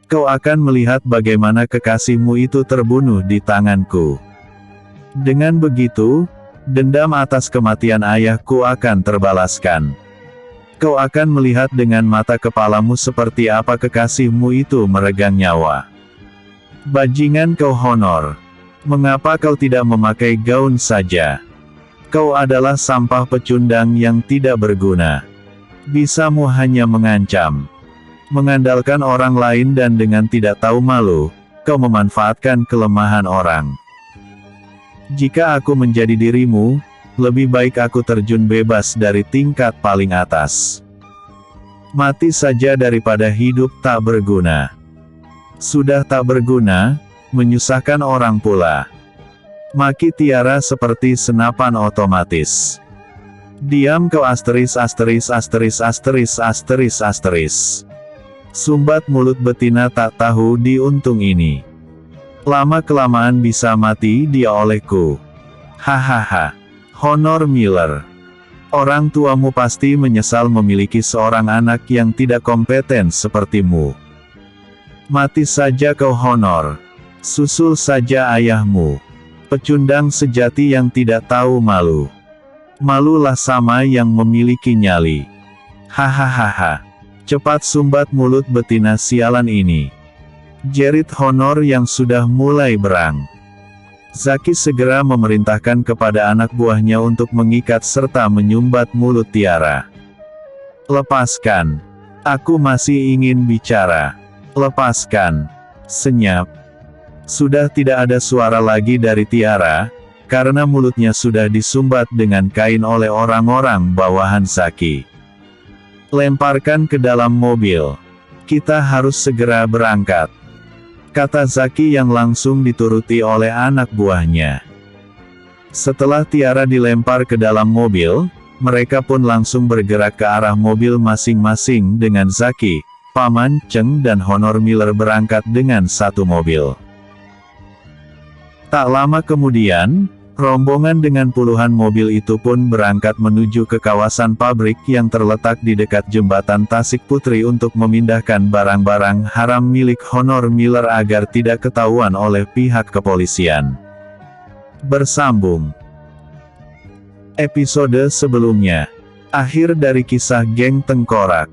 Kau akan melihat bagaimana kekasihmu itu terbunuh di tanganku. Dengan begitu, dendam atas kematian ayahku akan terbalaskan. Kau akan melihat dengan mata kepalamu seperti apa kekasihmu itu meregang nyawa. Bajingan kau Honor. Mengapa kau tidak memakai gaun saja? Kau adalah sampah pecundang yang tidak berguna. Bisamu hanya mengancam. Mengandalkan orang lain dan dengan tidak tahu malu, kau memanfaatkan kelemahan orang. Jika aku menjadi dirimu, lebih baik aku terjun bebas dari tingkat paling atas. Mati saja daripada hidup tak berguna. Sudah tak berguna, menyusahkan orang pula. Maki Tiara seperti senapan otomatis. Diam kau asteris. Sumbat mulut betina tak tahu diuntung ini. Lama-kelamaan bisa mati dia olehku. Hahaha. Honor Miller. Orang tuamu pasti menyesal memiliki seorang anak yang tidak kompeten sepertimu. Mati saja kau Honor. Susul saja ayahmu. Pecundang sejati yang tidak tahu malu. Malulah sama yang memiliki nyali. Hahaha. Cepat sumbat mulut betina sialan ini. Jerit Honor yang sudah mulai berang. Zaki segera memerintahkan kepada anak buahnya untuk mengikat serta menyumbat mulut Tiara. Lepaskan. Aku masih ingin bicara. Lepaskan. Senyap. Sudah tidak ada suara lagi dari Tiara, karena mulutnya sudah disumbat dengan kain oleh orang-orang bawahan Zaki. Lemparkan ke dalam mobil. Kita harus segera berangkat. Kata Zaki yang langsung dituruti oleh anak buahnya. Setelah Tiara dilempar ke dalam mobil, mereka pun langsung bergerak ke arah mobil masing-masing dengan Zaki, Paman Cheng dan Honor Miller berangkat dengan satu mobil. Tak lama kemudian, rombongan dengan puluhan mobil itu pun berangkat menuju ke kawasan pabrik yang terletak di dekat jembatan Tasik Putri untuk memindahkan barang-barang haram milik Honor Miller agar tidak ketahuan oleh pihak kepolisian. Bersambung. Episode sebelumnya. Akhir dari kisah geng tengkorak.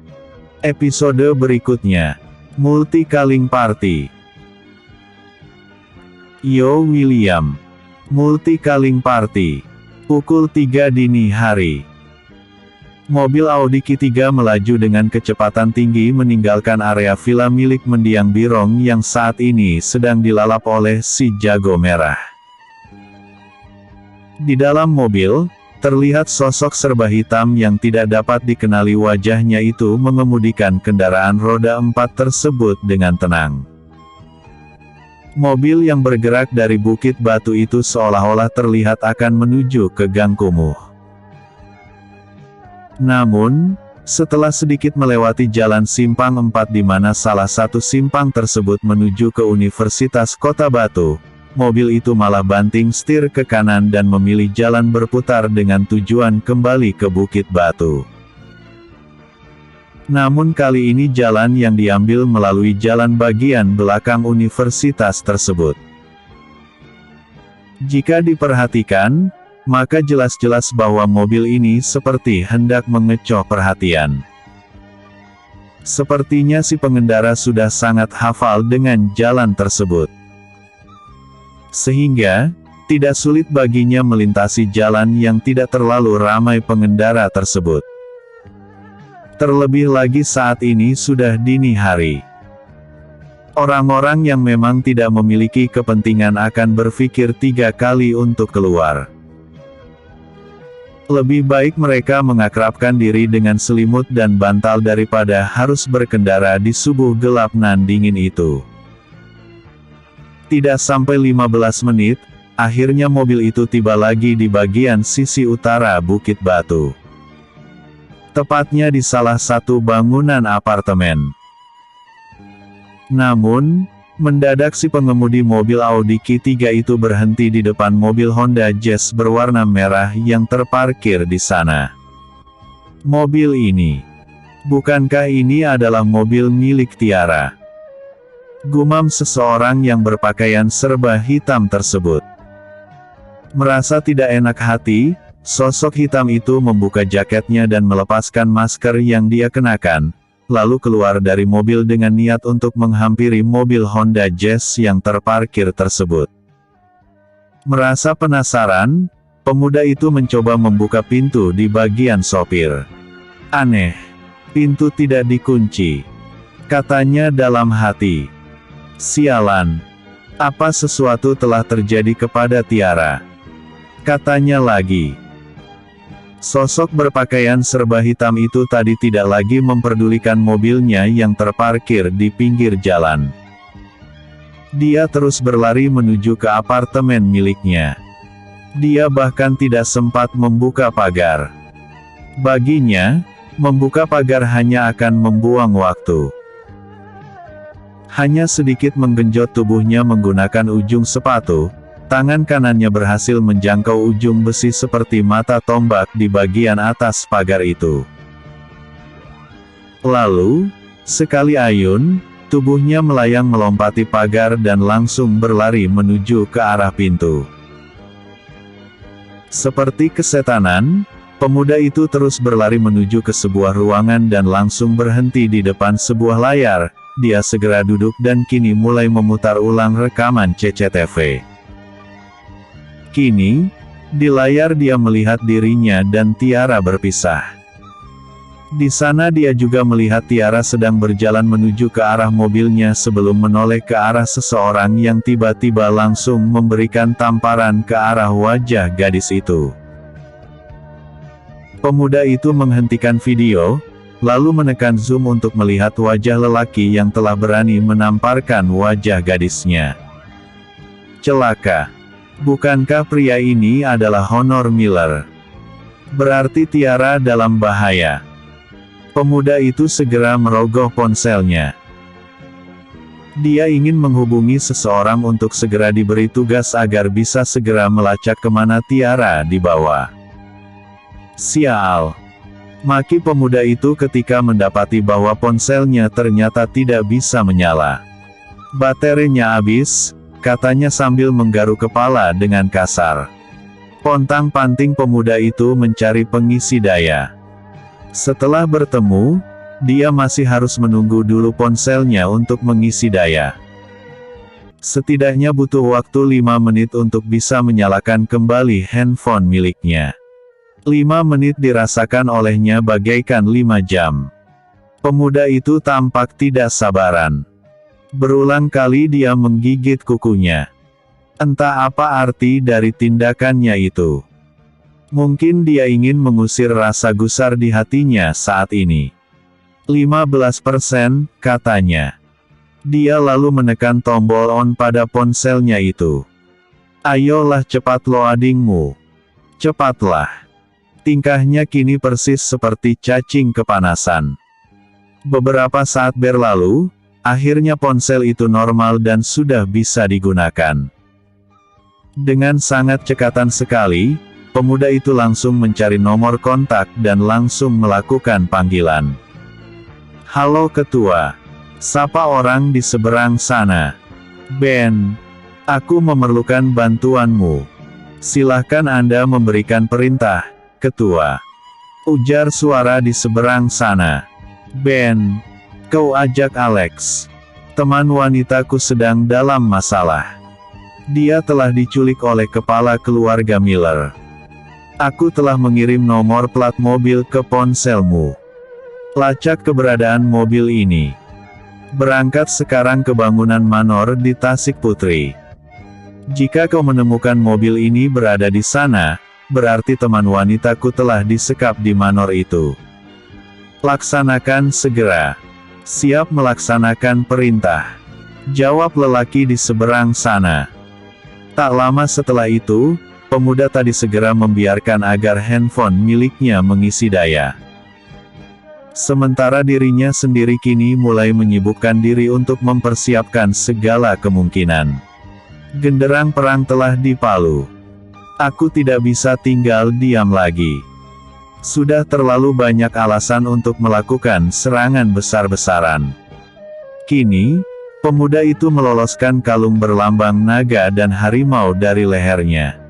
Episode berikutnya. Multi-calling party. Yo William. Multi-calling party. Pukul 3 dini hari. Mobil Audi Q3 melaju dengan kecepatan tinggi meninggalkan area villa milik mendiang Birong yang saat ini sedang dilalap oleh si jago merah. Di dalam mobil, terlihat sosok serba hitam yang tidak dapat dikenali wajahnya itu mengemudikan kendaraan roda 4 tersebut dengan tenang. Mobil yang bergerak dari Bukit Batu itu seolah-olah terlihat akan menuju ke Gang Kumuh. Namun, setelah sedikit melewati jalan simpang 4 di mana salah satu simpang tersebut menuju ke Universitas Kota Batu, mobil itu malah banting setir ke kanan dan memilih jalan berputar dengan tujuan kembali ke Bukit Batu. Namun kali ini jalan yang diambil melalui jalan bagian belakang universitas tersebut. Jika diperhatikan, maka jelas-jelas bahwa mobil ini seperti hendak mengecoh perhatian. Sepertinya si pengendara sudah sangat hafal dengan jalan tersebut. Sehingga, tidak sulit baginya melintasi jalan yang tidak terlalu ramai pengendara tersebut. Terlebih lagi saat ini sudah dini hari. Orang-orang yang memang tidak memiliki kepentingan akan berpikir 3 kali untuk keluar. Lebih baik mereka mengakrabkan diri dengan selimut dan bantal daripada harus berkendara di subuh gelap nan dingin itu. Tidak sampai 15 menit, akhirnya mobil itu tiba lagi di bagian sisi utara Bukit Batu. Tepatnya di salah satu bangunan apartemen. Namun, mendadak si pengemudi mobil Audi Q3 itu berhenti di depan mobil Honda Jazz berwarna merah yang terparkir di sana. Mobil ini, bukankah ini adalah mobil milik Tiara? Gumam seseorang yang berpakaian serba hitam tersebut. Merasa tidak enak hati, sosok hitam itu membuka jaketnya dan melepaskan masker yang dia kenakan, lalu keluar dari mobil dengan niat untuk menghampiri mobil Honda Jazz yang terparkir tersebut. Merasa penasaran, pemuda itu mencoba membuka pintu di bagian sopir. Aneh, pintu tidak dikunci, katanya dalam hati. Sialan, apa sesuatu telah terjadi kepada Tiara? Katanya lagi. Sosok berpakaian serba hitam itu tadi tidak lagi memperdulikan mobilnya yang terparkir di pinggir jalan. Dia terus berlari menuju ke apartemen miliknya. Dia bahkan tidak sempat membuka pagar. Baginya, membuka pagar hanya akan membuang waktu. Hanya sedikit menggenjot tubuhnya menggunakan ujung sepatu, tangan kanannya berhasil menjangkau ujung besi seperti mata tombak di bagian atas pagar itu. Lalu, sekali ayun, tubuhnya melayang melompati pagar dan langsung berlari menuju ke arah pintu. Seperti kesetanan, pemuda itu terus berlari menuju ke sebuah ruangan dan langsung berhenti di depan sebuah layar. Dia segera duduk dan kini mulai memutar ulang rekaman CCTV. Kini, di layar dia melihat dirinya dan Tiara berpisah. Di sana dia juga melihat Tiara sedang berjalan menuju ke arah mobilnya sebelum menoleh ke arah seseorang yang tiba-tiba langsung memberikan tamparan ke arah wajah gadis itu. Pemuda itu menghentikan video, lalu menekan zoom untuk melihat wajah lelaki yang telah berani menamparkan wajah gadisnya. Celaka. Bukankah pria ini adalah Honor Miller? Berarti Tiara dalam bahaya. Pemuda itu segera merogoh ponselnya. Dia ingin menghubungi seseorang untuk segera diberi tugas agar bisa segera melacak kemana Tiara dibawa. Sial. Maki pemuda itu ketika mendapati bahwa ponselnya ternyata tidak bisa menyala. Baterainya habis, katanya sambil menggaruk kepala dengan kasar. Pontang-panting pemuda itu mencari pengisi daya. Setelah bertemu, dia masih harus menunggu dulu ponselnya untuk mengisi daya. Setidaknya butuh waktu 5 menit untuk bisa menyalakan kembali handphone miliknya. 5 menit dirasakan olehnya bagaikan 5 jam. Pemuda itu tampak tidak sabaran. Berulang kali dia menggigit kukunya. Entah apa arti dari tindakannya itu. Mungkin dia ingin mengusir rasa gusar di hatinya saat ini. 15%, katanya. Dia lalu menekan tombol on pada ponselnya itu. Ayolah cepat loadingmu. Cepatlah. Tingkahnya kini persis seperti cacing kepanasan. Beberapa saat berlalu, akhirnya ponsel itu normal dan sudah bisa digunakan. Dengan sangat cekatan sekali, pemuda itu langsung mencari nomor kontak dan langsung melakukan panggilan. Halo ketua. Sapa orang di seberang sana. Ben. Aku memerlukan bantuanmu. Silahkan Anda memberikan perintah, ketua. Ujar suara di seberang sana. Ben. Kau ajak Alex. Teman wanitaku sedang dalam masalah. Dia telah diculik oleh kepala keluarga Miller. Aku telah mengirim nomor plat mobil ke ponselmu. Lacak keberadaan mobil ini. Berangkat sekarang ke bangunan Manor di Tasik Putri. Jika kau menemukan mobil ini berada di sana, berarti teman wanitaku telah disekap di Manor itu. Laksanakan segera. Siap melaksanakan perintah, jawab lelaki di seberang sana. Tak lama setelah itu, pemuda tadi segera membiarkan agar handphone miliknya mengisi daya. Sementara dirinya sendiri kini mulai menyibukkan diri untuk mempersiapkan segala kemungkinan. Genderang perang telah dipalu. Aku tidak bisa tinggal diam lagi. Sudah terlalu banyak alasan untuk melakukan serangan besar-besaran. Kini, pemuda itu meloloskan kalung berlambang naga dan harimau dari lehernya.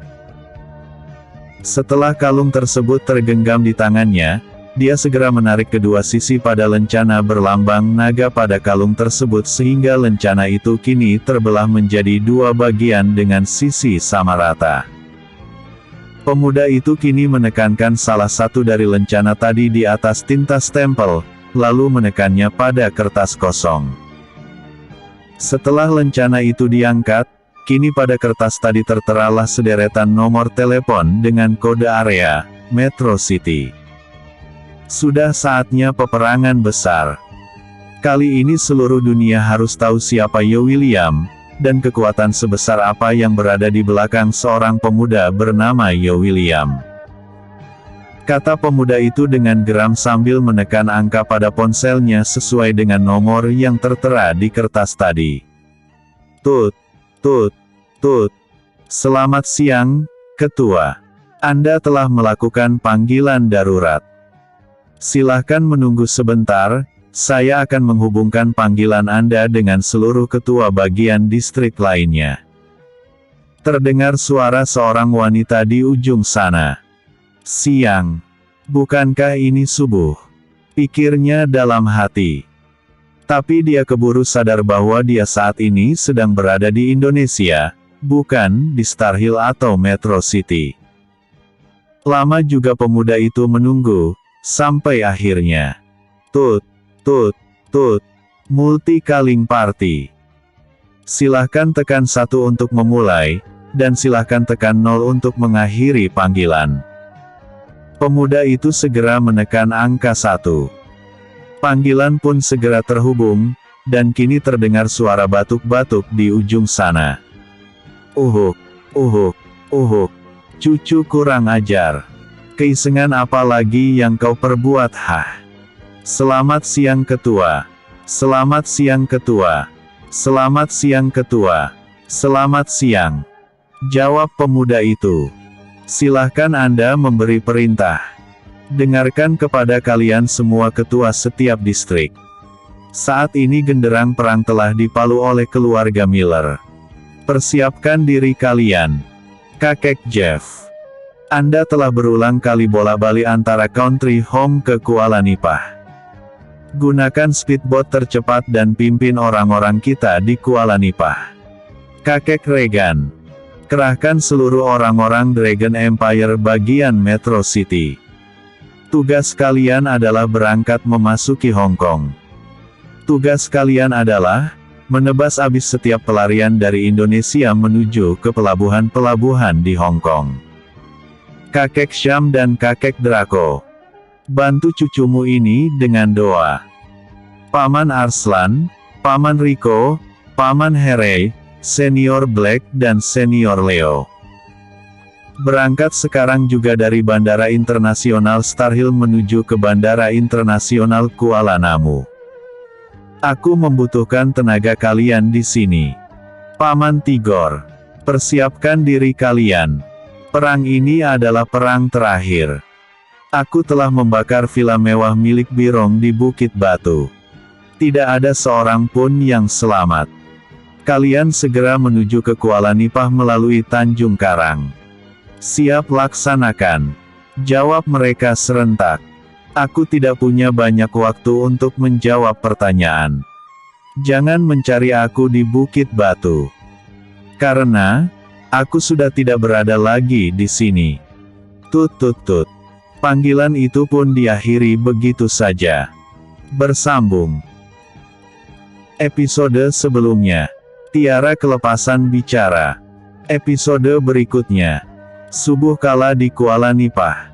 Setelah kalung tersebut tergenggam di tangannya, dia segera menarik kedua sisi pada lencana berlambang naga pada kalung tersebut sehingga lencana itu kini terbelah menjadi dua bagian dengan sisi sama rata. Pemuda itu kini menekankan salah satu dari lencana tadi di atas tinta stempel, lalu menekannya pada kertas kosong. Setelah lencana itu diangkat, kini pada kertas tadi terteralah sederetan nomor telepon dengan kode area, Metro City. Sudah saatnya peperangan besar. Kali ini seluruh dunia harus tahu siapa Yo William, dan kekuatan sebesar apa yang berada di belakang seorang pemuda bernama Yo William. Kata pemuda itu dengan geram sambil menekan angka pada ponselnya sesuai dengan nomor yang tertera di kertas tadi. Tut, tut, tut. Selamat siang, Ketua. Anda telah melakukan panggilan darurat. Silahkan menunggu sebentar. Saya akan menghubungkan panggilan Anda dengan seluruh ketua bagian distrik lainnya. Terdengar suara seorang wanita di ujung sana. Siang. Bukankah ini subuh? Pikirnya dalam hati. Tapi dia keburu sadar bahwa dia saat ini sedang berada di Indonesia, bukan di Star Hill atau Metro City. Lama juga pemuda itu menunggu, sampai akhirnya. Tut. Tut, tut, multi-calling party. Silahkan tekan 1 untuk memulai, dan silahkan tekan 0 untuk mengakhiri panggilan. Pemuda itu segera menekan angka 1. Panggilan pun segera terhubung, dan kini terdengar suara batuk-batuk di ujung sana. Uhuk, uhuk, uhuk. Cucu kurang ajar. Keisengan apa lagi yang kau perbuat, hah? Selamat siang Ketua. Selamat siang Ketua. Selamat siang Ketua. Selamat siang. Jawab pemuda itu. Silahkan Anda memberi perintah. Dengarkan kepada kalian semua ketua setiap distrik. Saat ini genderang perang telah dipalu oleh keluarga Miller. Persiapkan diri kalian. Kakek Jeff. Anda telah berulang kali bolak-balik antara country home ke Kuala Nipah. Gunakan speedboat tercepat dan pimpin orang-orang kita di Kuala Nipah. Kakek Regan. Kerahkan seluruh orang-orang Dragon Empire bagian Metro City. Tugas kalian adalah berangkat memasuki Hong Kong. Tugas kalian adalah menebas habis setiap pelarian dari Indonesia menuju ke pelabuhan-pelabuhan di Hong Kong. Kakek Syam dan Kakek Draco. Bantu cucumu ini dengan doa. Paman Arslan, Paman Rico, Paman Harry, Senior Black dan Senior Leo. Berangkat sekarang juga dari Bandara Internasional Star Hill menuju ke Bandara Internasional Kuala Namu. Aku membutuhkan tenaga kalian di sini. Paman Tigor. Persiapkan diri kalian. Perang ini adalah perang terakhir. Aku telah membakar villa mewah milik Birong di Bukit Batu. Tidak ada seorang pun yang selamat. Kalian segera menuju ke Kuala Nipah melalui Tanjung Karang. Siap laksanakan. Jawab mereka serentak. Aku tidak punya banyak waktu untuk menjawab pertanyaan. Jangan mencari aku di Bukit Batu. Karena, aku sudah tidak berada lagi di sini. Tut tut tut. Panggilan itu pun diakhiri begitu saja. Bersambung. Episode sebelumnya. Tiara kelepasan bicara. Episode berikutnya. Subuh kala di Kuala Nipah.